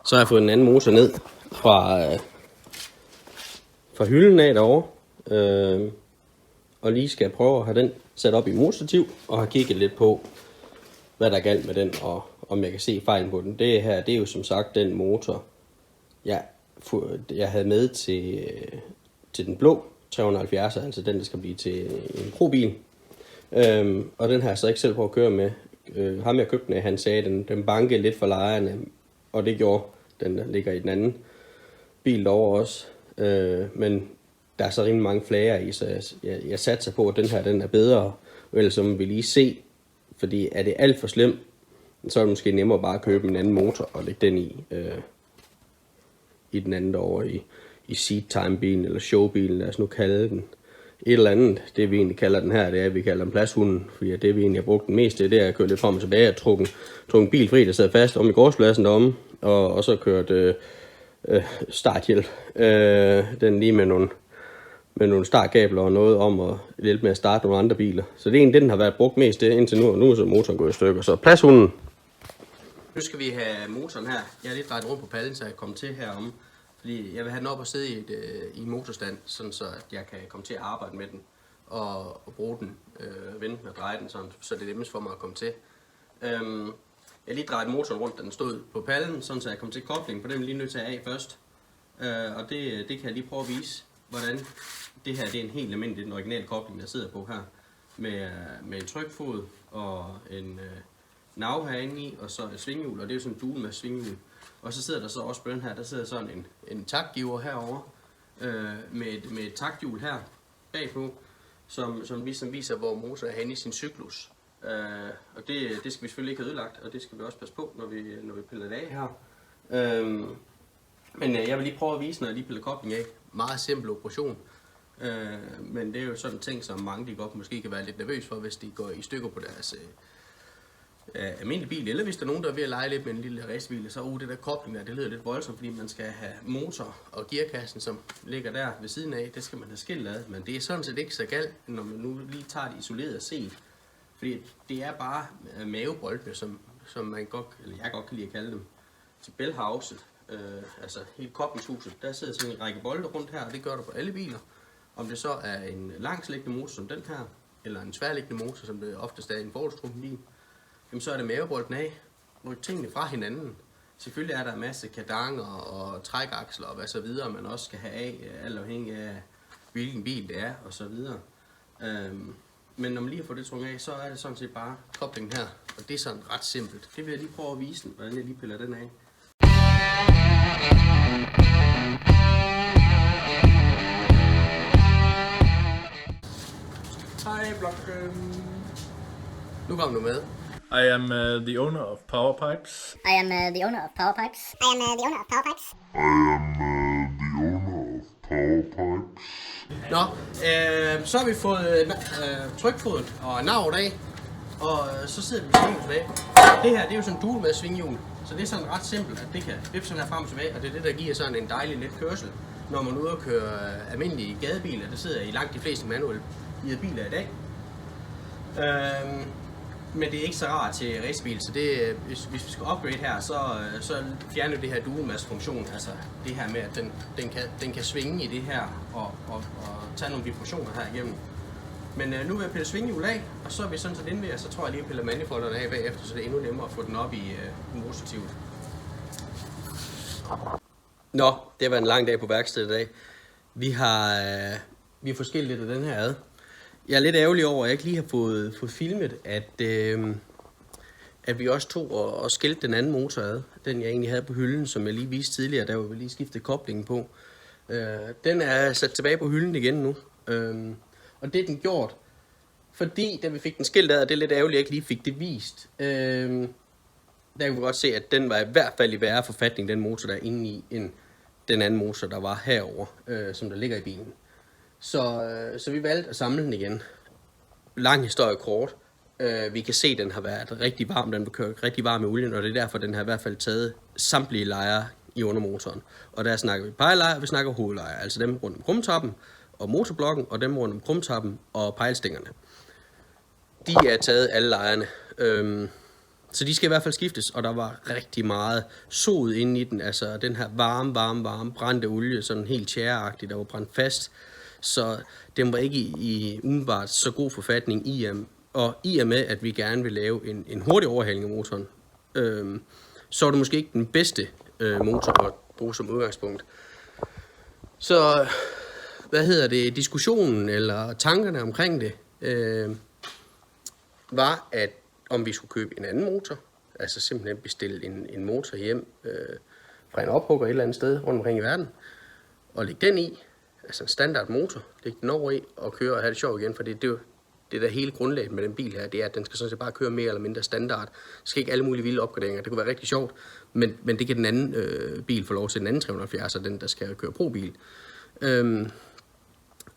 Så har jeg fået en anden motor ned fra hylden af derovre, og lige skal jeg prøve at have den sat op i motorstativ, og har kigget lidt på, hvad der er galt med den, og om jeg kan se fejlen på den. Det her, det er jo som sagt den motor, jeg havde med til den blå 370, altså den, der skal blive til en probil. Og den har jeg så ikke selv på at køre med. Ham jeg købte den af, han sagde, den bankede lidt for lejerne, og det gjorde den, der ligger i den anden bil derovre også. Men der er så rimelig mange flager i, så jeg satser på, at den her den er bedre. Og ellers så må vi lige se, fordi er det alt for slemt, så er det måske nemmere bare at købe en anden motor og lægge den i den anden derovre i seat-time-bilen eller showbilen, lad os nu kalde den. Et eller andet, det vi egentlig kalder den her, det er, at vi kalder den pladshunden, fordi det vi egentlig har brugt den mest til, det er at køre lidt frem og tilbage og trukke en bil fri, der sad fast om i gårdspladsen deromme, og så kørt starthjælp, den lige med nogle startkabler og noget om at hjælpe med at starte nogle andre biler. Så det er egentlig den har været brugt mest til indtil nu, og nu er så motoren gået i stykker. Så pladshunden. Nu skal vi have motoren her. Jeg har lige drejet rundt på pallen, så jeg kommer til herom. Fordi jeg vil have den op og sidde i en motorstand, sådan så at jeg kan komme til at arbejde med den og bruge den, vende og dreje den, sådan, så det er nemmest for mig at komme til. Jeg har lige drejet motoren rundt, da den stod på pallen, sådan så jeg kom til koblingen, for den vil lige nødt til at af først. Og det kan jeg lige prøve at vise, hvordan det her det er en helt almindelig, den originale kobling, der sidder på her. Med en trykfod og en nav herinde i, og så et svinghjul, og det er jo sådan en duel med svinghjul. Og så sidder der så også på den her, der sidder sådan en taktgiver herovre med et takthjul her bagpå, som ligesom viser, hvor motoren er henne i sin cyklus. Og det skal vi selvfølgelig ikke have ødelagt, og det skal vi også passe på, når vi piller det af her. Men jeg vil lige prøve at vise, når jeg lige piller koblingen af. Meget simpel operation. Men det er jo sådan en ting, som mange de godt måske kan være lidt nervøs for, hvis de går i stykker på deres almindelig bil, eller hvis der er nogen, der er ved at lege lidt med en lille racebil, så det der kobling der, det lyder lidt voldsomt, fordi man skal have motor og gearkassen, som ligger der ved siden af, det skal man have skilt ad, men det er sådan set ikke så galt, når man nu lige tager det isoleret og set, fordi det er bare mavebolde, som man godt, eller jeg godt kan lide at kalde dem, til bælhauset, altså hele koblingshuset, der sidder sådan en række bolde rundt her, og det gør der på alle biler. Om det så er en langsliggende motor som den her, eller en tværliggende motor, som det oftest er en forholdsgruppen bil, jamen så er det mavebolden af, ryk tingene fra hinanden. Selvfølgelig er der en masse kardanger og trækaksler og hvad så videre, man også skal have af, alt afhængig af hvilken bil det er og så videre. Men når man lige får det trukket af, så er det sådan set bare koblingen her, og det er sådan ret simpelt. Det vil jeg lige prøve at vise, hvordan jeg lige piller den af. Hej blokken. Nu kom du med. I am the owner of Power Pipes. I am the owner of Power Pipes. I am the owner of Power Pipes. I am the owner of Power Pipes. Nå, så har vi fået trykfoden og navet af, og så sidder vi med svinghjul af. Det her, det er jo sådan en duel med svinghjul, så det er sådan ret simpelt, at det kan vippe sådan her frem og tilbage, og det er det, der giver sådan en dejlig let kørsel, når man er ude og køre almindelige gadebiler, der sidder i langt de fleste manuelle biler i dag. Men det er ikke så rart til racebil, så det, hvis vi skal upgrade her, så fjerner det her dual-mass-funktion, altså det her med, at den kan svinge i det her og tage nogle vibrationer her igennem. Men nu vil jeg pille svinghjul af, og så er vi sådan set inde ved, så tror jeg lige at pille manifolderne af bagefter, så det er endnu nemmere at få den op i motorstativet. Nå, det var en lang dag på værkstedet i dag. Vi har forskelligt lidt af den her ad. Jeg er lidt ærgerlig over, at jeg ikke lige har fået filmet, at vi også tog og skilte den anden motor ad. Den jeg egentlig havde på hylden, som jeg lige viste tidligere, der var vi lige skiftet koblingen på. Den er sat tilbage på hylden igen nu. Og det er den gjort, fordi da vi fik den skilt ad, og det er lidt ærgerligt, at jeg ikke lige fik det vist. Der kan vi godt se, at den var i hvert fald i værre forfatning, den motor der er inde i, end den anden motor, der var herover, som der ligger i bilen. Så vi valgte at samle den igen. Lang historie kort. Vi kan se, at den har været rigtig varm. Den vil køre rigtig varm med olien, og det er derfor, den har i hvert fald taget samtlige lejer i undermotoren. Og der snakker vi pejlejer, og vi snakker hovedlejer. Altså dem rundt om krumtappen og motorblokken, og dem rundt om krumtappen og pejlstængerne. De er taget alle lejerne. Så de skal i hvert fald skiftes, og der var rigtig meget sod inde i den. Altså den her varme, brændte olie, sådan helt tjæreagtig, der var brændt fast. Så den var ikke i umiddelbart så god forfatning i og med, at vi gerne vil lave en hurtig overhaling af motoren, så er det måske ikke den bedste motor at bruge som udgangspunkt. Så, diskussionen eller tankerne omkring det, var, at om vi skulle købe en anden motor, altså simpelthen bestille en motor hjem fra en ophugger et eller andet sted rundt omkring i verden, og lægge den i, altså en standard motor, lægge den over i og køre og have det sjovt igen, for det er jo det der hele grundlaget med den bil her, det er, at den skal sådan set bare køre mere eller mindre standard. Det skal ikke alle mulige vilde opgraderinger, det kunne være rigtig sjovt, men det kan den anden bil få lov til, den anden 370, og den der skal køre pro-bil.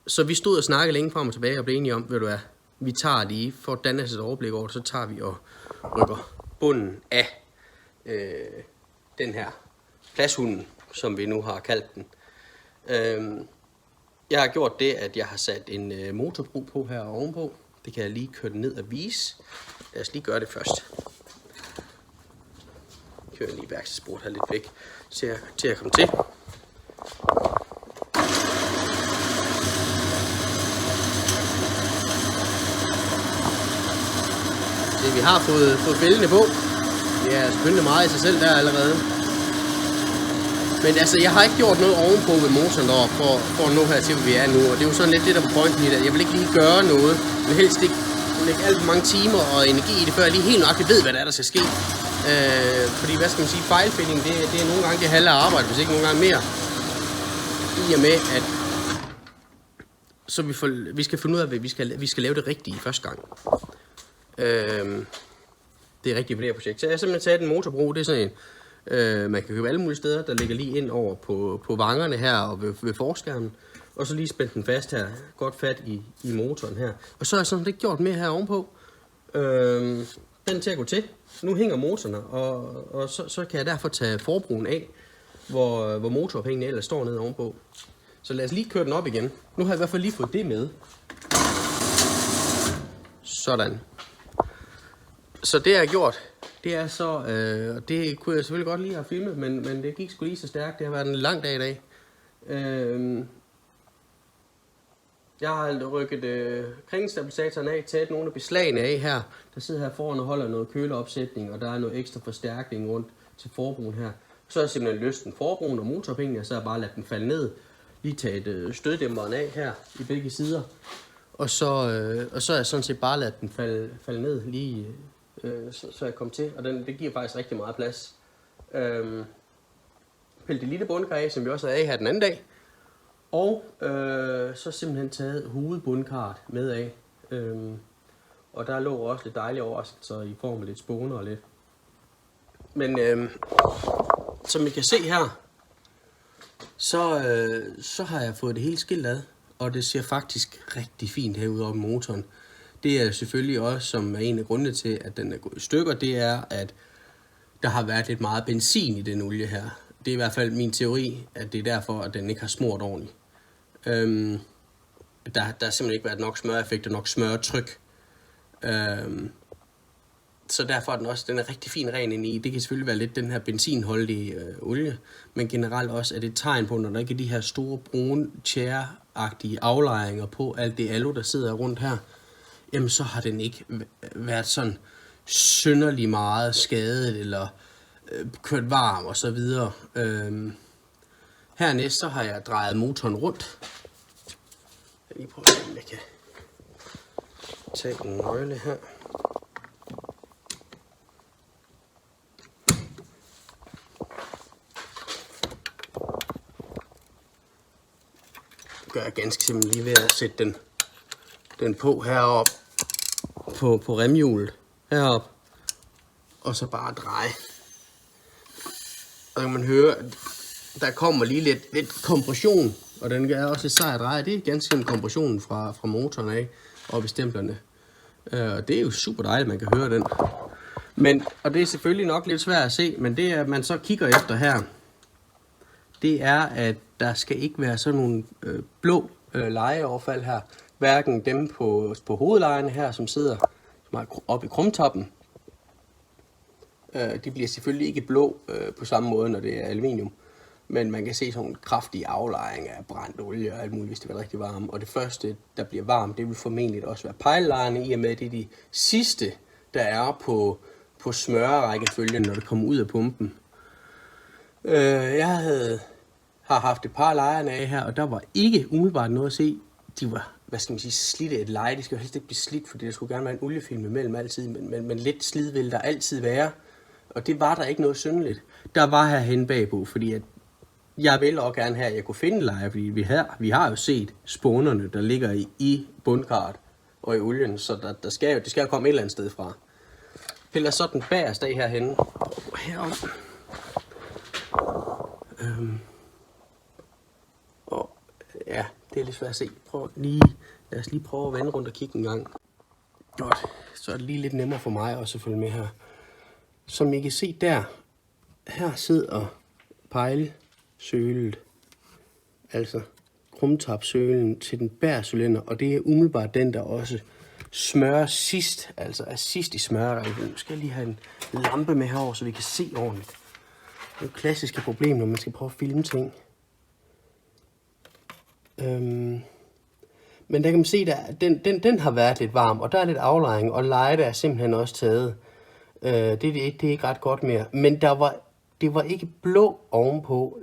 Så vi stod og snakkede længe frem og tilbage og blev enige om, ved du hvad, vi tager lige, for at danne os et overblik over det, så tager vi og rykker bunden af den her pladshunden, som vi nu har kaldt den. Jeg har gjort det, at jeg har sat en motorbro på her ovenpå. Det kan jeg lige køre den ned og vise. Lad os lige gøre det først. Kører lige værkstedsbordet her lidt væk til at komme til. Så vi har fået bæltene på. Det er selvfølgelig meget i sig selv der allerede. Men altså, jeg har ikke gjort noget ovenpå ved motoren deroppe for at nå her til, hvor vi er nu. Og det er jo sådan lidt det, der er pointen i det. Jeg vil ikke lige gøre noget. Jeg vil helst ikke lægge alt for mange timer og energi i det, før jeg lige helt nøjagtigt ved, hvad der skal ske. Fordi, hvad skal man sige, fejlfinding, det er nogle gange det halve arbejde, hvis ikke nogle gange mere. I og med, at så vi skal finde ud af, at vi skal lave det rigtige første gang. Det er rigtigt på det her projekt. Så jeg har simpelthen taget en motorbro, det er sådan en, man kan købe alle mulige steder, der ligger lige ind over på vangerne her og ved forskærmen. Og så lige spændt den fast her, godt fat i motoren her. Og så har jeg sådan lidt gjort mere her ovenpå. Den til at gå til. Nu hænger motorerne, og så kan jeg derfor tage forbrugen af, hvor motorophængene ellers står nede ovenpå. Så lad os lige køre den op igen. Nu har jeg i hvert fald lige fået det med. Sådan. Så det jeg har gjort, det er så, det kunne jeg selvfølgelig godt lige have filmet, men det gik sgu lige så stærkt. Det har været en lang dag i dag. Jeg har rykket kringstabilisatoren af, taget nogle af beslagene af her. Der sidder her foran og holder noget køleopsætning, og der er noget ekstra forstærkning rundt til forbrugen her. Så har jeg simpelthen løsnet forbrugen og motorbænken, og så har jeg bare ladet den falde ned. Lige taget støddæmperen af her i begge sider. Og så har jeg sådan set bare ladet den falde ned lige, så jeg kom til. Og det giver faktisk rigtig meget plads. Pille det lille bundkar af, som vi også havde af her den anden dag. Og så simpelthen taget hovedbundkarret med af. Og der lå også lidt dejlige overraskelser i form af lidt spåner og lidt. Men som I kan se her, så har jeg fået det hele skilt ad. Og det ser faktisk rigtig fint herude oppe i motoren. Det er selvfølgelig også, som er en af grundene til, at den er gået i stykker, det er, at der har været lidt meget benzin i den olie her. Det er i hvert fald min teori, at det er derfor, at den ikke har smurt ordentligt. Der har simpelthen ikke været nok smøreffekt og nok smørtryk. Så derfor er den er rigtig fin ren ind i. Det kan selvfølgelig være lidt den her benzinholdige olie, men generelt også er det et tegn på, når der ikke er de her store brune tjæreagtige aflejringer på alt det alu, der sidder rundt her, jamen så har den ikke været sådan synderlig meget skadet eller kørt varm og så videre. Hernæst så har jeg drejet motoren rundt. Jeg lige prøve at se, om jeg kan tage en nøgle her. gør jeg ganske simpelthen lige ved at sætte den på heroppe på remhjulet heroppe, og så bare dreje. Og kan man høre, at der kommer lige lidt kompression, og den er også lidt sej at dreje. Det er ganske simpelthen kompressionen fra motoren af, og i stemplerne. Og det er jo super dejligt, man kan høre den. Men, og det er selvfølgelig nok lidt svært at se, men det man så kigger efter her, det er, at der skal ikke være sådan nogle blå lejeoverfald her. Hverken dem på hovedlejerne her, som sidder oppe i krumtoppen. De bliver selvfølgelig ikke blå på samme måde, når det er aluminium. Men man kan se sådan en kraftig aflejring af brændt olie og alt muligt, hvis det bliver rigtig varmt. Og det første, der bliver varmt, det vil formentlig også være pejlelejerne, i og med, at det er de sidste, der er på smørerækkefølgen, når det kommer ud af pumpen. Jeg har haft et par lejerne af her, og der var ikke umiddelbart noget at se. De var, hvad skal man sige, slidte et leje. De skal jo helst ikke blive slidt, fordi der skulle gerne være en oliefilm imellem altid, men lidt slid vil der altid være. Og det var der ikke noget synderligt. Der var herhenne bagpå, fordi at jeg ville også gerne have, at jeg kunne finde leje, fordi vi har jo set spånerne, der ligger i bundkarret og i olien, så det skal jo komme et eller andet sted fra. Piller så den bagerste af herhenne. Herom. Og ja, det er lidt svært at se. Lad os lige prøve at vende rundt og kigge en gang. Godt, så er det lige lidt nemmere for mig også at følge med her. Som I kan se der, her sidder pejlsølet, altså krumtapsølen til den bærcylinder, og det er umiddelbart den, der også smører sidst, altså er sidst i smørerækken. Nu skal jeg lige have en lampe med herover, så vi kan se ordentligt. Det er et klassiske problem, når man skal prøve at filme ting. Men der kan man se, at den har været lidt varm, og der er lidt aflejring, og leje er simpelthen også taget. Det er ikke ret godt mere. Men det var ikke blå ovenpå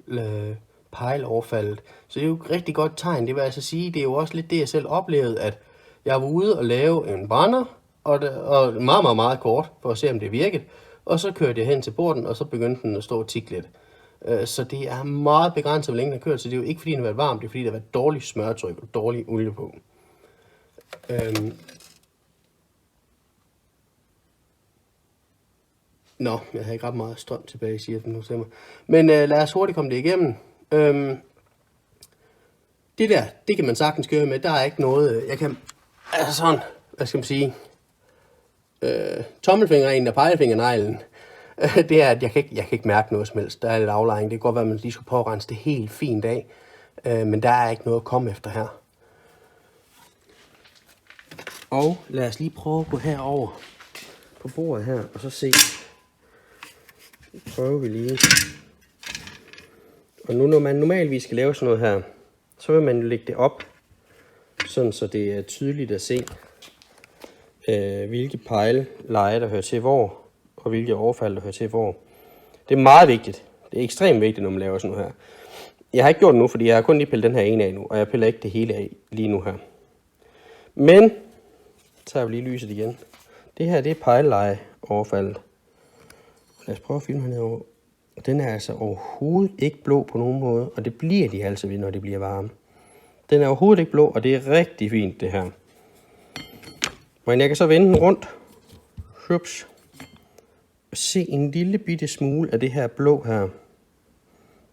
pejloverfaldet. Så det er jo et rigtig godt tegn. Det vil altså sige, det er jo også lidt det, jeg selv oplevede, at jeg var ude og lave en brænder, og meget, meget, meget kort, for at se, om det virkede. Og så kørte jeg hen til porten, og så begyndte den at stå og tikke lidt. Så det er meget begrænset, hvor længe den har kørt. Så det er jo ikke, fordi den har været varm, det er, fordi der har været dårligt smørtryk og dårlig olie på. Nå, jeg har ikke ret meget strøm tilbage, siger den nu til mig. Men lad os hurtigt komme det igennem. Det der, det kan man sagtens køre med. Der er ikke noget, jeg kan, altså sådan, hvad skal man sige, tommelfingeren og pegefingerneglen, det er, at jeg kan ikke mærke noget som helst. Der er lidt aflejring. Det kan godt være, at man lige skulle prøve at rense det helt fint af. Men der er ikke noget at komme efter her. Og lad os lige prøve at gå herover på bordet her, og så se. Prøver vi lige. Og nu når man normalvis skal lave sådan noget her, så vil man lægge det op, sådan så det er tydeligt at se, hvilke pejleleje der hører til hvor, og hvilke overfald der hører til hvor. Det er meget vigtigt. Det er ekstremt vigtigt, når man laver sådan noget her. Jeg har ikke gjort det nu, fordi jeg har kun lige pillet den her ene af nu, og jeg piller ikke det hele af lige nu her. Men, så tager vi lige lyset igen. Det her, det er pejleleje overfaldet. Lad os prøve at filme hernede over. Den er altså overhovedet ikke blå på nogen måde, og det bliver de altså ved, når det bliver varme. Den er overhovedet ikke blå, og det er rigtig fint, det her. Men jeg kan så vende den rundt. Hups. Og se en lille bitte smule af det her blå her,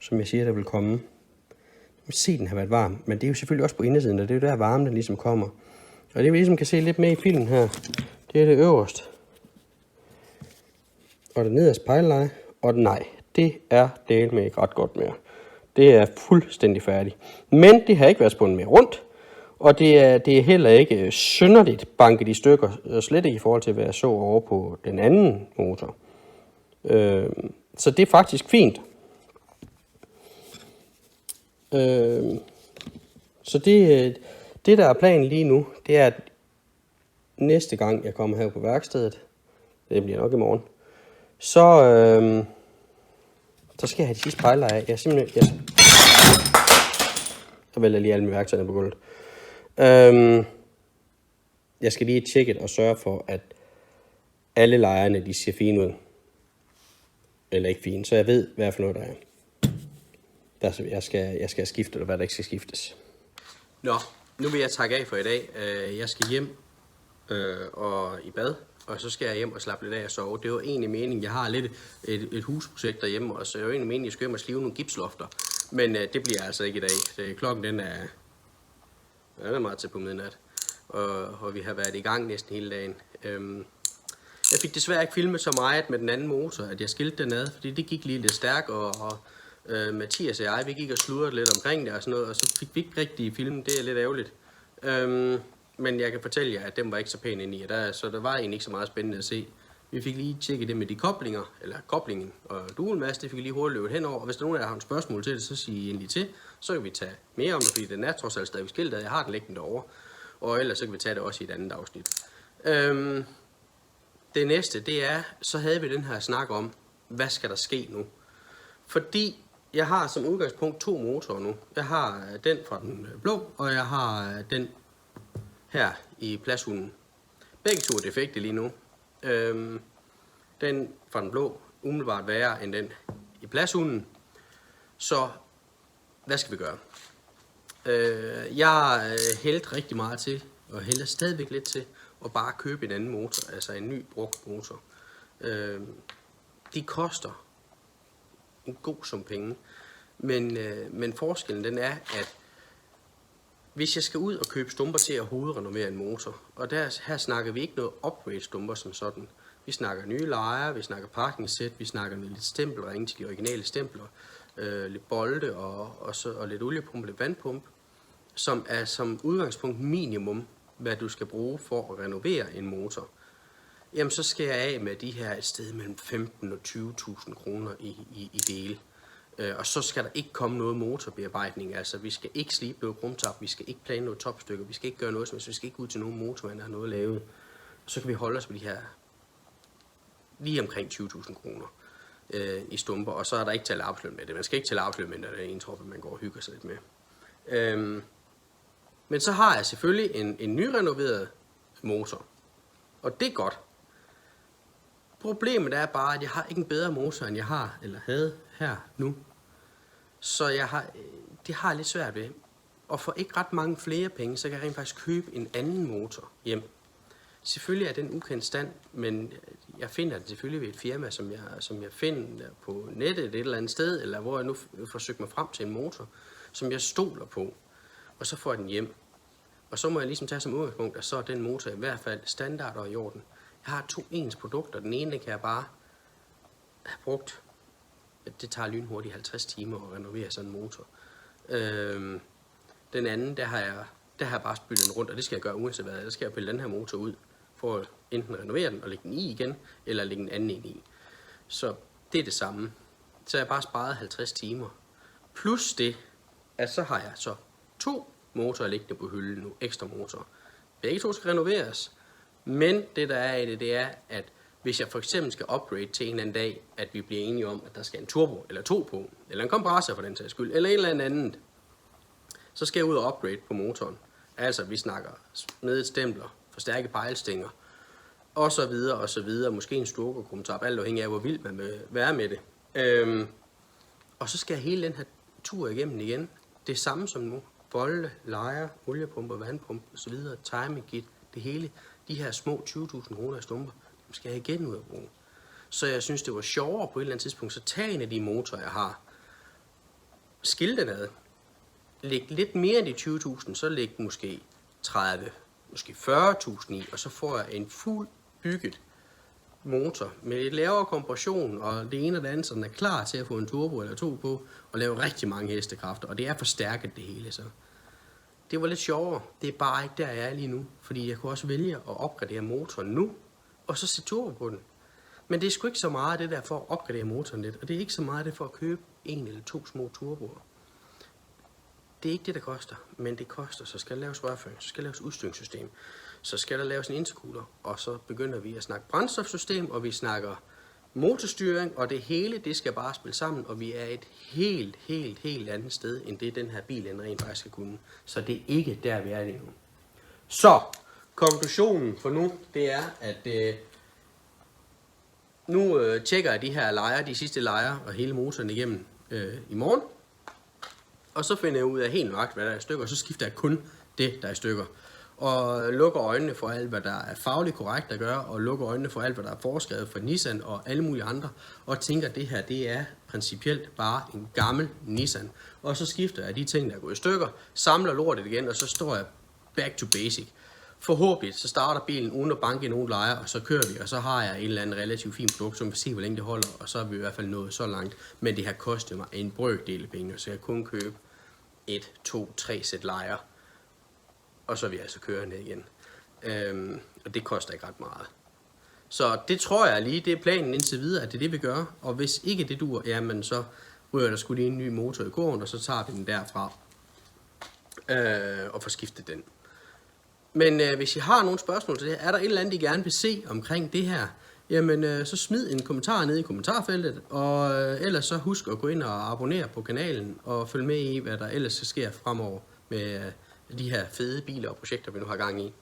som jeg siger, der vil komme. Se, den har været varm, men det er jo selvfølgelig også på indersiden, og det er jo der varme, den ligesom kommer. Og det vi ligesom kan se lidt med i filmen her, det er det øverste. Og det nederste pejleleje, og nej, det er delt med ikke ret godt mere. Det er fuldstændig færdigt. Men det har ikke været spundet mere rundt, og det er heller ikke synderligt banket i stykker, slet ikke i forhold til, hvad jeg så over på den anden motor. Så det er faktisk fint. Så det der er planen lige nu, det er, at næste gang jeg kommer her på værkstedet, det bliver nok i morgen, så skal jeg have de sidste pejler af. Jeg vælger lige alle mine værktøjer på gulvet. Jeg skal lige tjekke og sørge for, at alle lejerne, de ser fine ud. Eller ikke fine, så jeg ved, hvad for noget der er. Jeg skal skifte, eller hvad der ikke skal skiftes. Nå, nu vil jeg takke af for i dag. Jeg skal hjem og i bad, og så skal jeg hjem og slappe lidt af og sove. Det var egentlig meningen, jeg har lidt et husprojekt derhjemme, og så er det jo egentlig meningen, at jeg skal hjem og slive nogle gipslofter. Men det bliver altså ikke i dag. Klokken den er meget til på midnat, og vi har været i gang næsten hele dagen. Jeg fik desværre ikke filmet så meget med den anden motor, at jeg skilte den ad, fordi det gik lige lidt stærkt, og Mathias og jeg, vi gik og sludrede lidt omkring det og sådan noget, og så fik vi ikke rigtig film. Det er lidt ærgerligt. Men jeg kan fortælle jer, at den var ikke så pæn indeni, så der var egentlig ikke så meget spændende at se. Vi fik lige tjekket det med de koblinger, eller koblingen og dualmast, det fik vi lige hurtigt løbet henover. Og hvis der er nogen af jer har et spørgsmål til det, så sig endelig til. Så kan vi tage mere om det, fordi den er trods alt stadig skiltet. Jeg har den liggende derovre. Og ellers så kan vi tage det også i et andet afsnit. Det næste, det er, så havde vi den her snak om, hvad skal der ske nu? Fordi jeg har som udgangspunkt 2 motorer nu. Jeg har den fra den blå, og jeg har den her i plashunden. Begge to er defekte lige nu. Den fra den blå umiddelbart værre end den i plashunden. Så hvad skal vi gøre? Jeg hældte rigtig meget til, og hælder stadigvæk lidt til, at bare købe en anden motor, altså en ny brugt motor. De koster en god sum penge, men forskellen den er, at hvis jeg skal ud og købe stumper til at hovedrenovere en motor, og her snakker vi ikke noget upgrade stumper som sådan. Vi snakker nye lejer, vi snakker parkingsæt, vi snakker lidt stempelring til de originale stempler, lidt bolde og lidt oliepumpe, lidt vandpumpe, som er som udgangspunkt minimum, hvad du skal bruge for at renovere en motor. Jamen så skal jeg af med de her et sted mellem 15 og 20.000 kroner i dele. Og så skal der ikke komme noget motorbearbejdning. Altså vi skal ikke slibe noget krumtap, vi skal ikke plane noget topstykker, vi skal ikke gøre noget som helst, vi skal ikke ud til nogen motormand, der har noget lavet. Så kan vi holde os på de her lige omkring 20.000 kroner i stumper, og så er der ikke talt arbejdsløn med det. Man skal ikke tælle arbejdsløn med, når det er en troppe, man går og hygger sig lidt med. Men så har jeg selvfølgelig en nyrenoveret motor, og det er godt. Problemet er bare, at jeg har ikke en bedre motor, end jeg har, eller havde her nu. Så det har jeg lidt svært ved. Og for ikke ret mange flere penge, så kan jeg rent faktisk købe en anden motor hjem. Selvfølgelig er den ukendt stand, men jeg finder den selvfølgelig ved et firma, som jeg finder på nettet et eller andet sted, eller hvor jeg nu forsøger mig frem til en motor, som jeg stoler på. Og så får jeg den hjem. Og så må jeg ligesom tage som udgangspunkt, at så er den motor i hvert fald standard og i orden. Jeg har 2 ens produkter. Den ene kan jeg bare have brugt. Det tager lynhurtigt 50 timer at renovere sådan en motor. Den anden, der har jeg bare spillet den rundt, og det skal jeg gøre uanset hvad. Der skal jeg pille den her motor ud, for at enten renovere den og lægge den i igen, eller lægge en anden ind i. Så det er det samme. Så jeg bare sparet 50 timer. Plus det, at så har jeg så 2 motorer liggende på hylden nu, ekstra motorer. Begge 2 skal renoveres, men det der er i det, det er, at hvis jeg for eksempel skal upgrade til en eller anden dag, at vi bliver enige om, at der skal en turbo eller 2 på, eller en kompressor for den sags skyld, eller et eller andet, så skal jeg ud og upgrade på motoren. Altså, vi snakker smedet stempler, forstærket pejlstænger, og så videre, og så videre. Måske en sturkerkrumtap, alt afhængig af, hvor vild man vil være med det. Og så skal jeg hele den her tur igennem igen. Det samme som nu. Bolde, lejer, oliepumper, vandpumpe osv. Timing kit, det hele. De her små 20.000 kroner i stumper, dem skal jeg igen ud og bruge. Så jeg synes, det var sjovere på et eller andet tidspunkt, så tag en af de motorer, jeg har. Skil den ad. Læg lidt mere end de 20.000, så læg måske 30, måske 40.000 i, og så får jeg en fuld bygget motor med lidt lavere kompression, og det ene og det andet, så den er klar til at få en turbo eller 2 på, og lave rigtig mange hestekræfter, og det er forstærket det hele, så. Det var lidt sjovere. Det er bare ikke der, jeg er lige nu, fordi jeg kunne også vælge at opgradere motoren nu, og så sætte turbo på den. Men det er sgu ikke så meget det der for at opgradere motoren lidt, og det er ikke så meget det for at købe 1 eller 2 små turboer. Det er ikke det, der koster, men det koster. Så skal der laves rørføring, så skal der laves udstyringssystem, så skal der laves en intercooler, og så begynder vi at snakke brændstofsystem, og vi snakker motorstyring, og det hele, det skal bare spille sammen, og vi er et helt andet sted, end det den her bil rent faktisk skal kunne. Så det er ikke der, vi er lige nu. Så, konklusionen for nu, det er, at nu tjekker jeg de her lejer, de sidste lejer, og hele motoren igennem i morgen. Og så finder jeg ud af helt nøjagtigt, hvad der er i stykker, og så skifter jeg kun det, der er i stykker. Og lukker øjnene for alt, hvad der er fagligt korrekt at gøre, og lukker øjnene for alt, hvad der er foreskrevet for Nissan og alle mulige andre, og tænker, at det her, det er principielt bare en gammel Nissan. Og så skifter jeg de ting, der er gået i stykker, samler lortet igen, og så står jeg back to basic. Forhåbentlig så starter bilen uden at banke i nogen lejer, og så kører vi, og så har jeg en eller anden relativt fin produkt, som vi se, hvor længe det holder, og så er vi i hvert fald nået så langt. Men det har kostet mig en brøkdel af penge, så jeg kun købe 1, 2, 3 sæt lejer, og så vil jeg altså køre ned igen. Og det koster ikke ret meget. Så det tror jeg lige, det er planen indtil videre, at det er det, vi gør. Og hvis ikke det dur, jamen så ryger der sgu lige en ny motor i kurven, og så tager vi den derfra og får skiftet den. Men hvis I har nogle spørgsmål til det her, er der et eller andet, I gerne vil se omkring det her, jamen så smid en kommentar ned i kommentarfeltet, og ellers så husk at gå ind og abonnere på kanalen, og følg med i, hvad der ellers sker fremover med de her fede biler og projekter, vi nu har gang i.